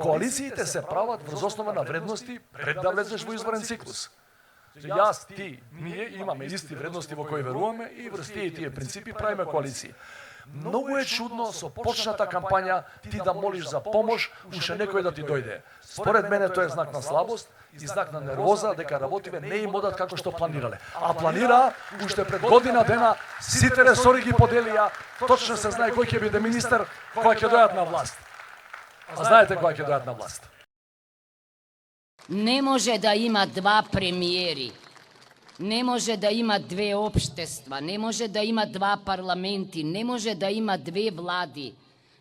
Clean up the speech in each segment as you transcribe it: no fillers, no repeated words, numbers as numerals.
Коалициите се прават врз основа на вредности пред да влезеш во изборен циклус. Јас, ти, ние имаме исти вредности во кои веруваме и врз тие принципи правиме коалиции. Многу е чудно со почната кампања ти да молиш за помош, уште некој да ти дојде. Според мене тоа е знак на слабост и знак на нервоза дека работиве не им одат како што планирале. А планира уште пред година дена, сите ресори ги поделија, точно се знае кој ќе биде министер кога ќе дојдат на власт. А знаете кога ќе дојдат на власт? Не може да има два премиери, не може да има две општества, не може да има два парламенти, не може да има две влади.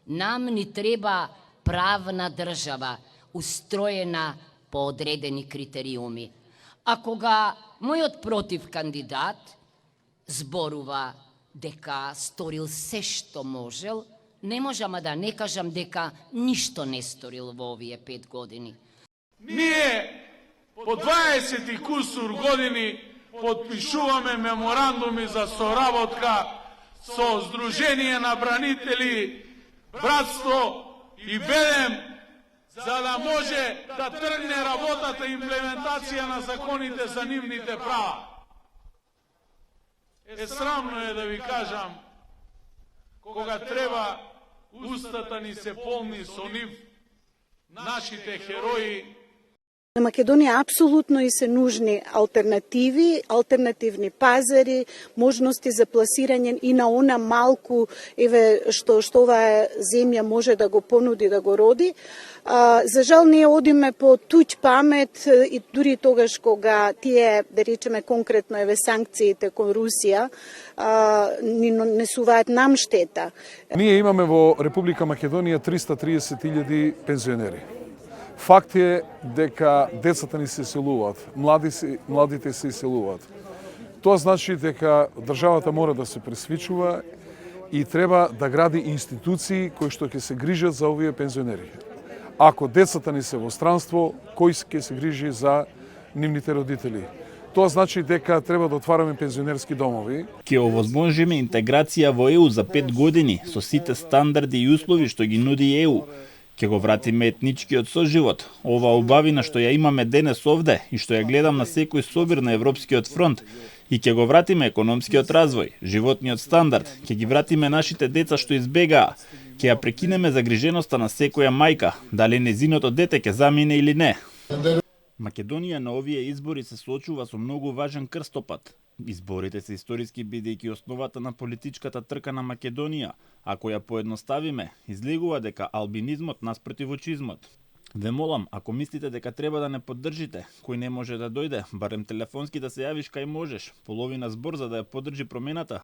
Нам ни треба правна држава, устроена по одредени критериуми. А кога мојот против кандидат зборува дека сторил се што можел, не можам да не кажам дека ништо не сторил во овие 5 години. Ние по 20 и кусур години подпишуваме меморандуми за соработка со Сдружение на бранители, Братство и Белем, за да може да тргне работата и имплементација на законите за нивните права. Срамно е да ви кажам, кога треба устата ни се полни со нив, нашите херои. На Македонија апсолутно и се нужни алтернативи, алтернативни пазари, можности за пласирање и на она малку што оваа земја може да го понуди, да го роди. За жал ние одиме по туѓ памет и дури тогаш кога тие, да речеме конкретно санкциите кон Русија ни несуваат нам штета. Ние имаме во Република Македонија 330.000 пензионери. Факт е дека децата ни се иселуваат, младите се иселуваат. Тоа значи дека државата мора да се пресвичува и треба да гради институции кои што ќе се грижат за овие пензионери. Ако децата ни се во странство, кој ќе се грижи за нивните родители? Тоа значи дека треба да отвараме пензионерски домови. Ќе овозможиме интеграција во ЕУ за 5 години со сите стандарди и услови што ги нуди ЕУ. Ќе го вратиме етничкиот соживот, ова убавина што ја имаме денес овде и што ја гледам на секој собир на Европскиот фронт, и ќе го вратиме економскиот развој, животниот стандард, ќе ги вратиме нашите деца што избегаа, ќе ја прекинеме загриженоста на секоја мајка, дали незиното дете ќе замине или не. Македонија на овие избори се соочува со многу важен крстопат. Изборите се историски бидејќи основата на политичката трка на Македонија, ако ја поедноставиме, излегува дека албинизмот наспротив очизмот. Ве молам, ако мислите дека треба да не поддржите, кој не може да дојде, барем телефонски да се јавиш кај можеш, половина збор за да ја поддржи промената,